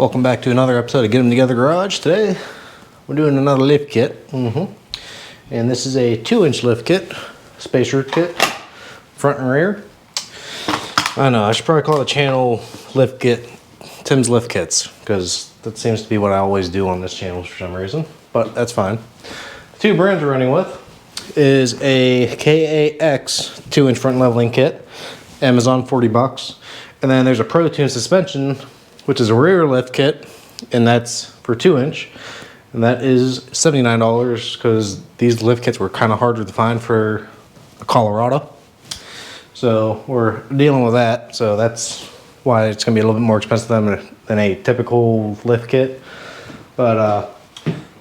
Welcome back to another episode of Get 'em Together Garage. Today we're doing another lift kit. And this is a 2-inch lift kit, spacer kit, front and rear. I know, I should probably call the channel lift kit Tim's Lift Kits, because that seems to be what I always do on this channel for some reason, but that's fine. The two brands we're running with is a KAX 2-inch front leveling kit, Amazon, 40 bucks. And then there's a Pro Tune suspension, which is a rear lift kit, and that's for 2-inch, and that is $79, because these lift kits were kind of harder to find for Colorado. So we're dealing with that, so that's why it's going to be a little bit more expensive than a typical lift kit. But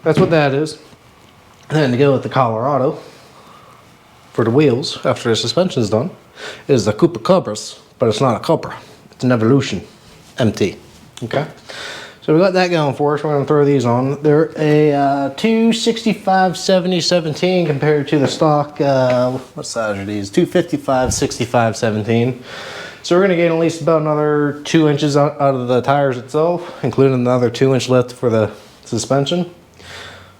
that's what that is. And then to go with the Colorado for the wheels after the suspension is done is the Koopa Cobras, but it's not a Cobra, it's an Evolution MT. Okay, so we got that going for us. We're going to throw these on. They're a 265/70/17 compared to the stock, what size are these? 255/65/17. So we're going to gain at least about another 2 inches out of the tires itself, including another 2-inch lift for the suspension.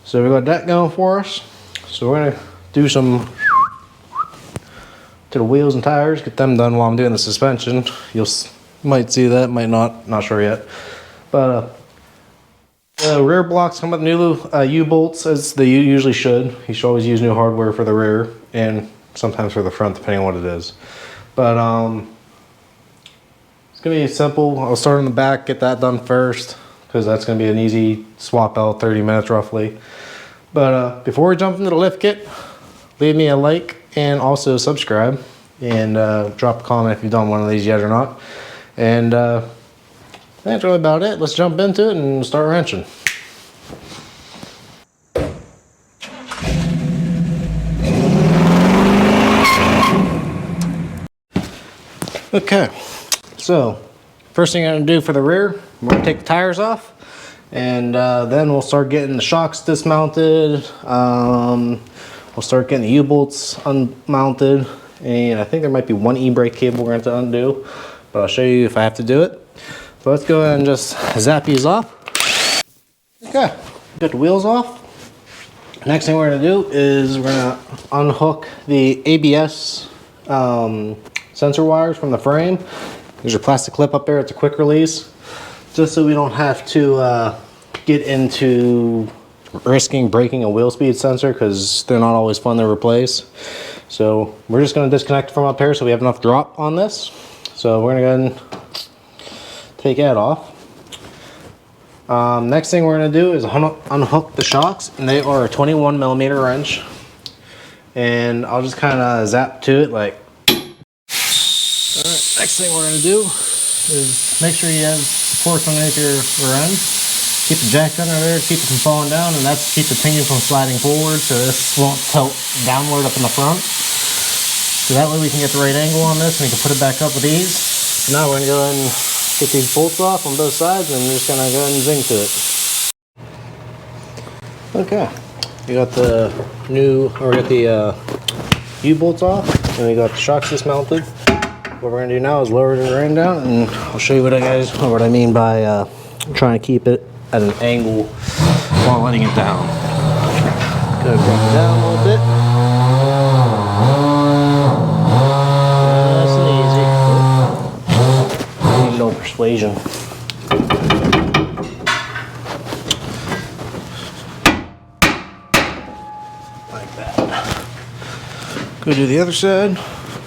So we got that going for us. So we're going to do some to the wheels and tires, get them done while I'm doing the suspension. You might see that, might not sure yet. But the rear blocks come with new U-bolts, as they usually should. You should always use new hardware for the rear and sometimes for the front, depending on what it is. But it's gonna be simple. I'll start on the back, get that done first, because that's gonna be an easy swap out, 30 minutes roughly. But before we jump into the lift kit, leave me a like and also subscribe, and drop a comment if you've done one of these yet or not. And that's really about it. Let's jump into it and start wrenching. Okay, so first thing I'm going to do for the rear, I'm going to take the tires off, and then we'll start getting the shocks dismounted. We'll start getting the U-bolts unmounted, and I think there might be one e-brake cable we're going to have to undo, but I'll show you if I have to do it. So let's go ahead and just zap these off. Okay, get the wheels off. Next thing we're going to do is we're going to unhook the ABS sensor wires from the frame. There's a plastic clip up there, it's a quick release, just so we don't have to get into risking breaking a wheel speed sensor, because they're not always fun to replace. So we're just going to disconnect from up here so we have enough drop on this. So we're going to go ahead and take that off. Next thing we're going to do is unhook the shocks, and they are a 21mm wrench. And I'll just kind of zap to it like. Alright, next thing we're going to do is make sure you have supports underneath your rear end. Keep the jacks under there, keep it from falling down, and that's to keep the pinion from sliding forward, so this won't tilt downward up in the front. So that way we can get the right angle on this, and we can put it back up with ease. So now we're going to go ahead and get these bolts off on both sides, and we're just going to go ahead and zing to it. Okay, we got the U-bolts off, and we got the shocks dismounted. What we're going to do now is lower the rear end down, and I'll show you what I mean by trying to keep it at an angle while letting it down. Go bring it down a little bit. Nice and easy. Need no persuasion. Like that. Go do the other side.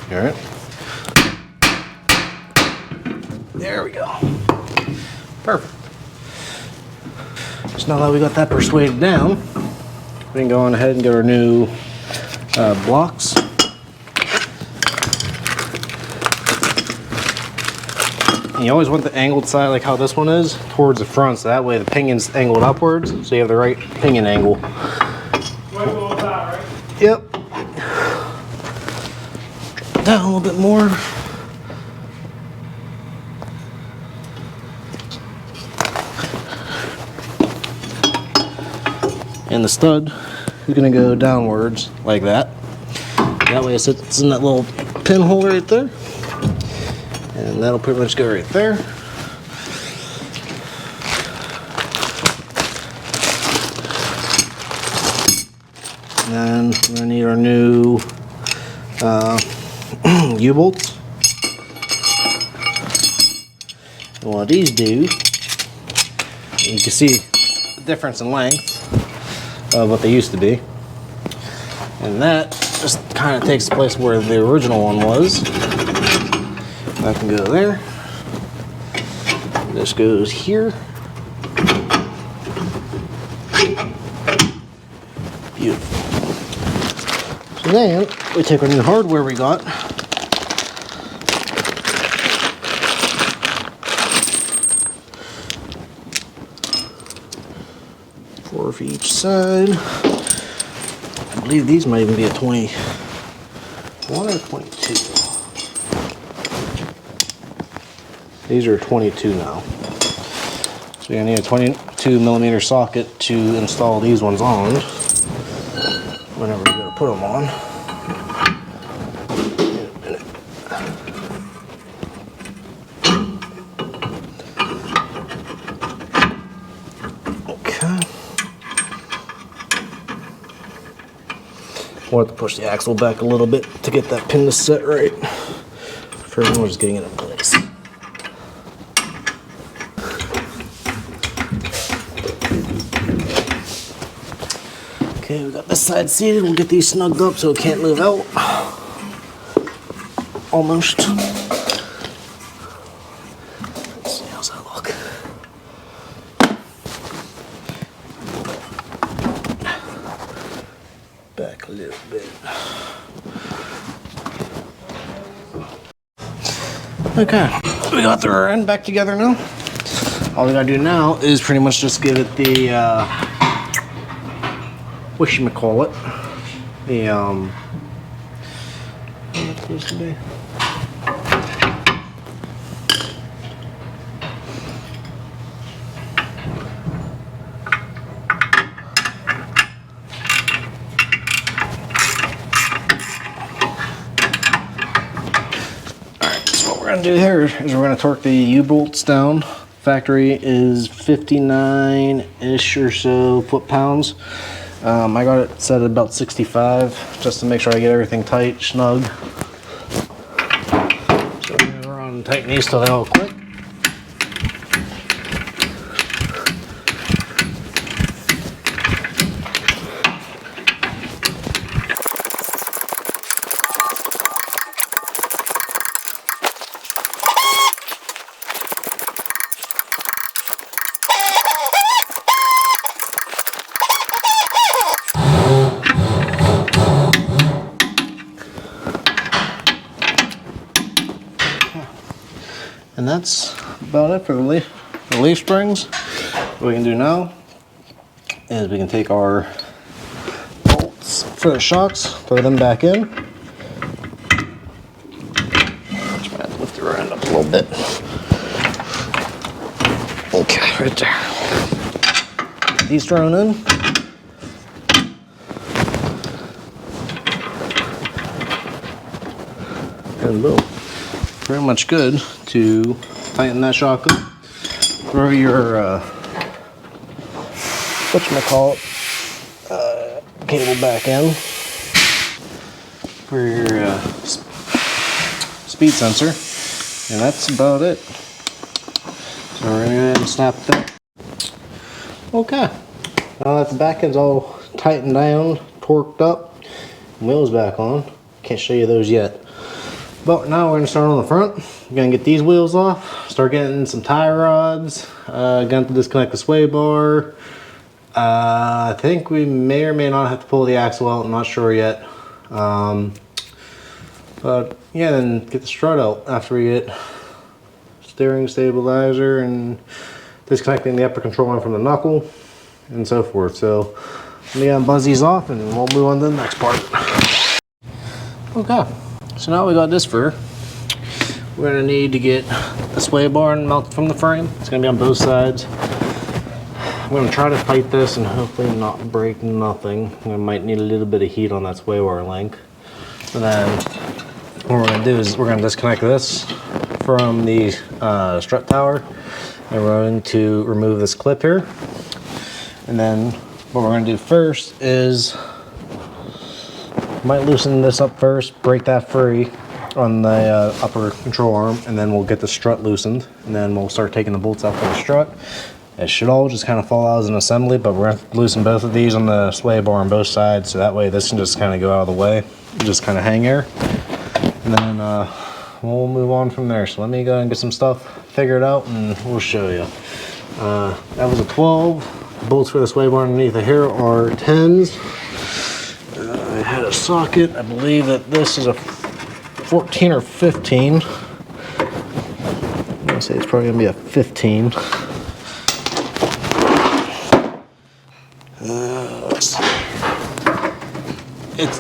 All right. There we go. Perfect. So now that we got that persuaded down, we can go on ahead and get our new blocks. And you always want the angled side, like how this one is, towards the front, so that way the pinion's angled upwards, so you have the right pinion angle. Right? Yep. Down a little bit more. And the stud is going to go downwards like that. That way it sits in that little pinhole right there. And that'll pretty much go right there. then we're gonna need our new U-bolts. And what these do, you can see the difference in length of what they used to be. And that just kind of takes the place where the original one was. That can go there. This goes here. Beautiful. So then we take our new hardware we got. Four for each side. I believe these might even be a 21 or 22. These are 22 now. So you're gonna need a 22 millimeter socket to install these ones on whenever you go to put them on. Okay. We'll have to push the axle back a little bit to get that pin to set right. First, we're just getting it in place. Okay, we got this side seated. We'll get these snugged up so it can't move out. Almost. Let's see, how's that look? Back a little bit. Okay, we got the rear end back together now. All we gotta do now is pretty much just give it the whatchamacallit, the what's it supposed to be? Alright, so what we're gonna do here is we're gonna torque the U-bolts down. Factory is 59-ish or so foot-pounds. I got it set at about 65 just to make sure I get everything tight, snug. So we're gonna run and tighten these till they all click. And that's about it for the leaf springs. What we can do now is we can take our bolts for the shocks, throw them back in. Try to lift the rear end up a little bit. Okay, right there. Get these thrown in. And boom. Pretty much good to tighten that shock up. Throw your whatchamacallit cable back in for your speed sensor, and that's about it. So we're gonna go ahead and snap that. Okay, now that the back end's all tightened down, torqued up, wheels back on. Can't show you those yet. But now we're going to start on the front. We're going to get these wheels off, start getting some tie rods, going to disconnect the sway bar. I think we may or may not have to pull the axle out, I'm not sure yet. But yeah, then get the strut out after we get steering stabilizer and disconnecting the upper control arm from the knuckle and so forth. So let me buzz these off and we'll move on to the next part. Okay. So now we got this fur. We're gonna need to get the sway bar mounted from the frame. It's gonna be on both sides. I'm gonna try to fight this and hopefully not break nothing. I might need a little bit of heat on that sway bar link. And then what we're gonna do is we're gonna disconnect this from the strut tower, and we're going to remove this clip here. And then what we're gonna do first is Might loosen this up first, break that free on the upper control arm, and then we'll get the strut loosened, and then we'll start taking the bolts out for the strut. It should all just kind of fall out as an assembly, but we're going to loosen both of these on the sway bar on both sides, so that way this can just kind of go out of the way, just kind of hang here, and then we'll move on from there. So let me go and get some stuff figured out, and we'll show you. That was a 12. The bolts for the sway bar underneath of here are 10s. I had a socket. I believe that this is a 14 or 15. I'm gonna say it's probably gonna be a 15. Let's see. It's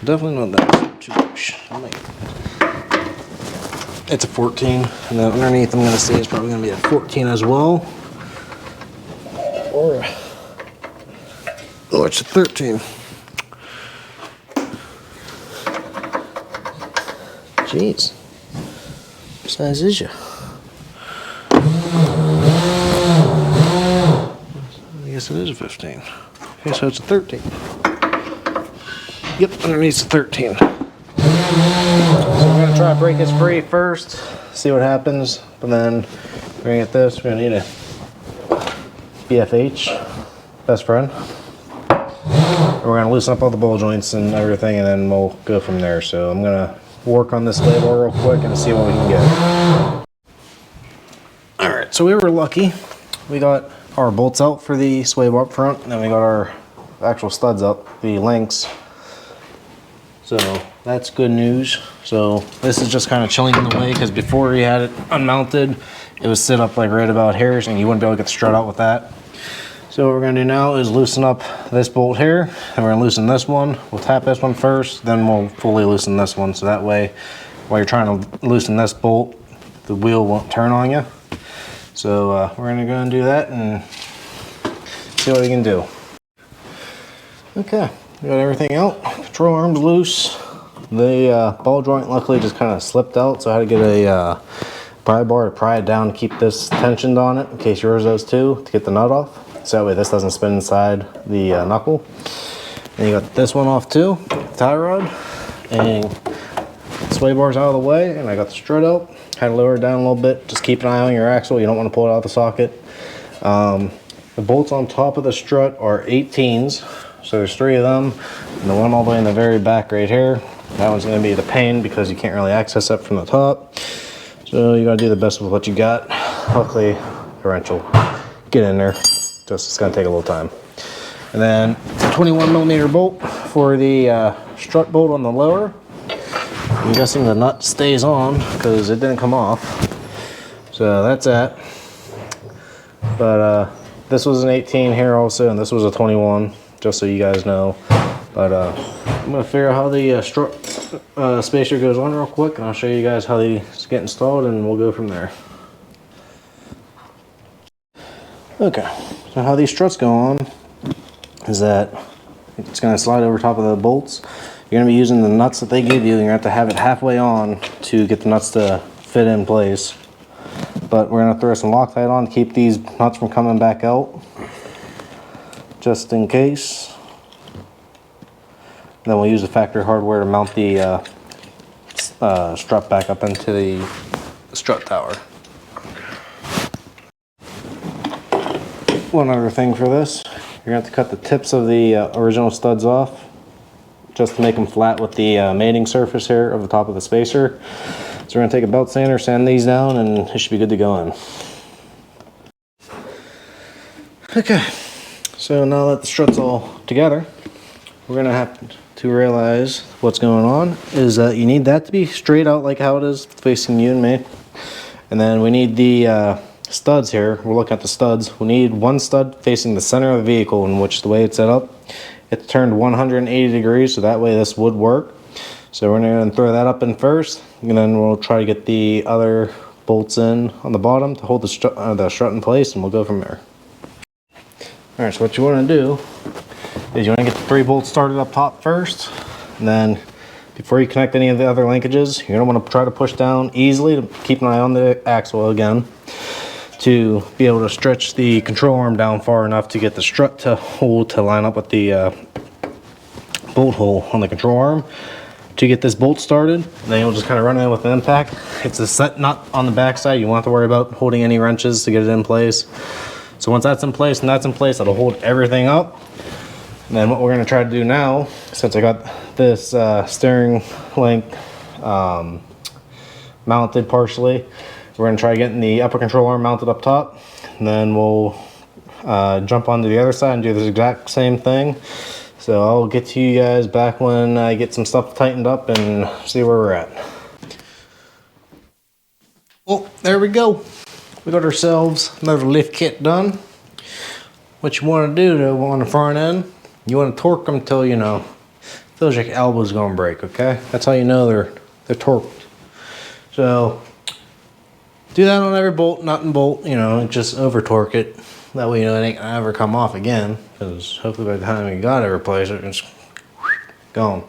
definitely not that too much. It's a 14, and then underneath I'm gonna say it's probably gonna be a 14 as well. Or oh, it's a 13. Jeez. What size is you? I guess it is a 15. Okay, so it's a 13. Yep, underneath a 13. So we're gonna try to break this free first, see what happens, but then we're gonna get this. We're gonna need a BFH, best friend. We're gonna loosen up all the ball joints and everything, and then we'll go from there. So I'm gonna work on this label real quick and see what we can get. All right, so we were lucky. We got our bolts out for the sway bar up front, and then we got our actual studs up, the links. So that's good news. So this is just kind of chilling in the way, because before we had it unmounted, it was set up like right about here, and you wouldn't be able to get the strut out with that. So what we're gonna do now is loosen up this bolt here, and we're gonna loosen this one. We'll tap this one first, then we'll fully loosen this one, so that way, while you're trying to loosen this bolt, the wheel won't turn on you. So we're gonna go and do that and see what we can do. Okay, we got everything out. Control arm's loose. The ball joint luckily just kind of slipped out, so I had to get a pry bar to pry it down to keep this tensioned on it, in case yours does too, to get the nut off. So that way this doesn't spin inside the knuckle. And you got this one off too, tie rod. And the sway bar's out of the way, and I got the strut out. Had to lower it down a little bit. Just keep an eye on your axle. You don't want to pull it out of the socket. The bolts on top of the strut are 18s. So there's 3 of them. And the one all the way in the very back right here, that one's going to be the pain because you can't really access it from the top. So you got to do the best with what you got. Luckily, the wrench will get in there. Just it's going to take a little time. And then 21mm bolt for the strut bolt on the lower. I'm guessing the nut stays on because it didn't come off. So that's that. But this was an 18 here also, and this was a 21, just so you guys know. But I'm going to figure out how the strut spacer goes on real quick, and I'll show you guys how these get installed, and we'll go from there. Okay, so how these struts go on is that it's going to slide over top of the bolts. You're going to be using the nuts that they give you, and you're going to have to have it halfway on to get the nuts to fit in place. But we're going to throw some Loctite on to keep these nuts from coming back out, just in case. Then we'll use the factory hardware to mount the strut back up into the strut tower. One other thing for this, you're going to have to cut the tips of the original studs off, just to make them flat with the mating surface here of the top of the spacer. So we're going to take a belt sander, sand these down, and it should be good to go in. Okay, so now that the strut's all together, we're going to have to realize what's going on is that you need that to be straight out like how it is facing you and me. And then we need the studs here. We're looking at the studs. We need one stud facing the center of the vehicle, in which the way it's set up, it's turned 180 degrees, so that way this would work. So we're going to throw that up in first, and then we'll try to get the other bolts in on the bottom to hold the strut in place, and we'll go from there. Alright, so what you want to do is you want to get the 3 bolts started up top first, and then before you connect any of the other linkages, you're going to want to try to push down easily to keep an eye on the axle again, to be able to stretch the control arm down far enough to get the strut to hold to line up with the bolt hole on the control arm to get this bolt started. Then you'll just kind of run in with the impact. It's a set nut on the back side. You won't have to worry about holding any wrenches to get it in place. So once that's in place and that's in place, that'll hold everything up. And then what we're going to try to do now, since I got this steering link mounted partially, we're going to try getting the upper control arm mounted up top. And then we'll jump onto the other side and do the exact same thing. So I'll get to you guys back when I get some stuff tightened up and see where we're at. Well, there we go. We got ourselves another lift kit done. What you want to do though on the front end, you want to torque them till, you know, feels like your elbow's gonna break, okay? That's how you know they're torqued. So do that on every bolt, nut and bolt, you know, just over torque it. That way you know it ain't gonna ever come off again, because hopefully by the time you gotta replace it, it's gone.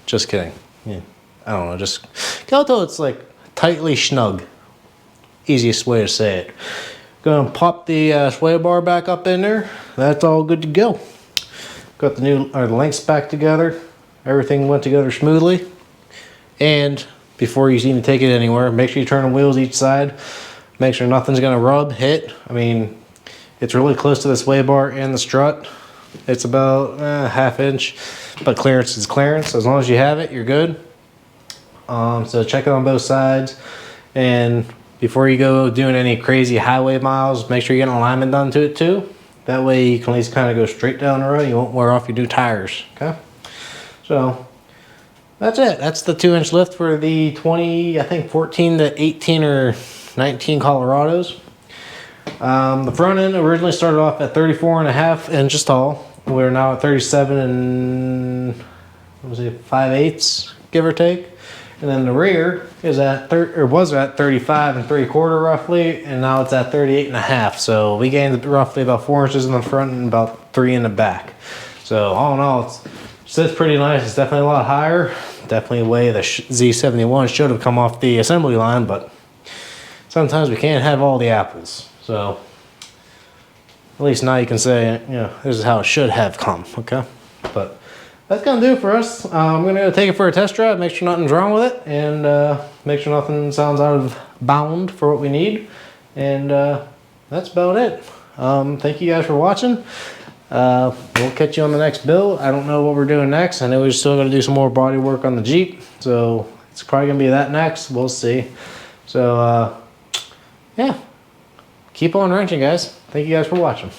Just kidding. Yeah, I don't know, just go till it's like tightly snug. Easiest way to say it. Gonna pop the sway bar back up in there. That's all good to go. Got the links back together. Everything went together smoothly. And before you even take it anywhere, make sure you turn the wheels each side. Make sure nothing's gonna rub, hit. I mean, it's really close to the sway bar and the strut. It's about ½ inch, but clearance is clearance. As long as you have it, you're good. So check it on both sides. And before you go doing any crazy highway miles, make sure you get an alignment done to it too. That way you can at least kind of go straight down the road. You won't wear off your new tires, okay? So that's it. That's the 2-inch lift for the 20, I think 14 to 18 or 19 Colorados. The front end originally started off at 34.5 inches tall. We're now at 37 and what was it, 5/8, give or take. And then the rear is at was at 35 3/4 roughly, and now it's at 38.5. So we gained roughly about 4 inches in the front and about 3 in the back. So all in all, it sits pretty nice. It's definitely a lot higher. Definitely a way the Z71 should have come off the assembly line, but sometimes we can't have all the apples. So at least now you can say, you know, this is how it should have come, okay? But that's gonna do it for us. I'm gonna go take it for a test drive, make sure nothing's wrong with it, and make sure nothing sounds out of bound for what we need. And that's about it. Thank you guys for watching. We'll catch you on the next build. I don't know what we're doing next. I know we're still gonna do some more body work on the Jeep, so it's probably gonna be that next. We'll see. So yeah, keep on wrenching, guys. Thank you guys for watching.